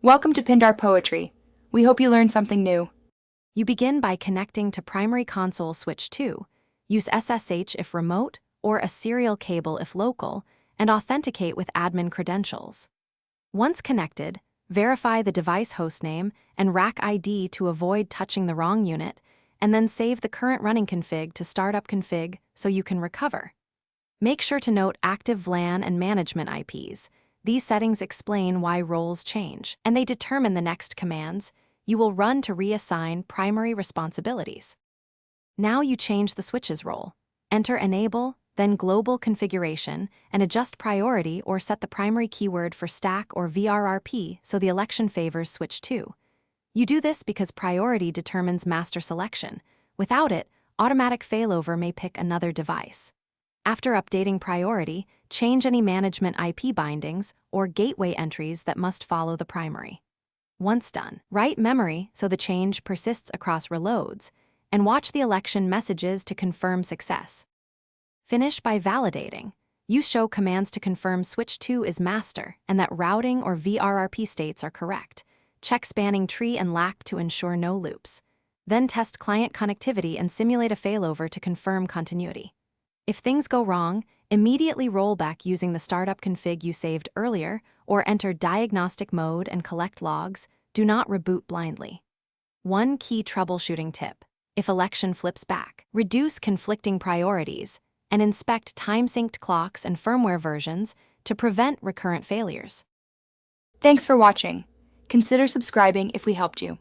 Welcome to Pindar Poetry. We hope you learned something new. You begin by connecting to primary console switch 2, use SSH if remote or a serial cable if local, and authenticate with admin credentials. Once connected, verify the device hostname and rack ID to avoid touching the wrong unit, and then save the current running config to startup config so you can recover. Make sure to note active VLAN and management IPs. These settings explain why roles change, and they determine the next commands you will run to reassign primary responsibilities. Now you change the switch's role. Enter Enable, then Global Configuration, and adjust priority or set the primary keyword for stack or VRRP so the election favors switch 2. You do this because priority determines master selection. Without it, automatic failover may pick another device. After updating priority, change any management IP bindings or gateway entries that must follow the primary. Once done, write memory so the change persists across reloads, and watch the election messages to confirm success. Finish by validating. You show commands to confirm switch 2 is master and that routing or VRRP states are correct. Check spanning tree and LAC to ensure no loops. Then test client connectivity and simulate a failover to confirm continuity. If things go wrong, immediately roll back using the startup config you saved earlier or enter diagnostic mode and collect logs. Do not reboot blindly. One key troubleshooting tip: if election flips back, reduce conflicting priorities and inspect time-synced clocks and firmware versions to prevent recurrent failures. Thanks for watching. Consider subscribing if we helped you.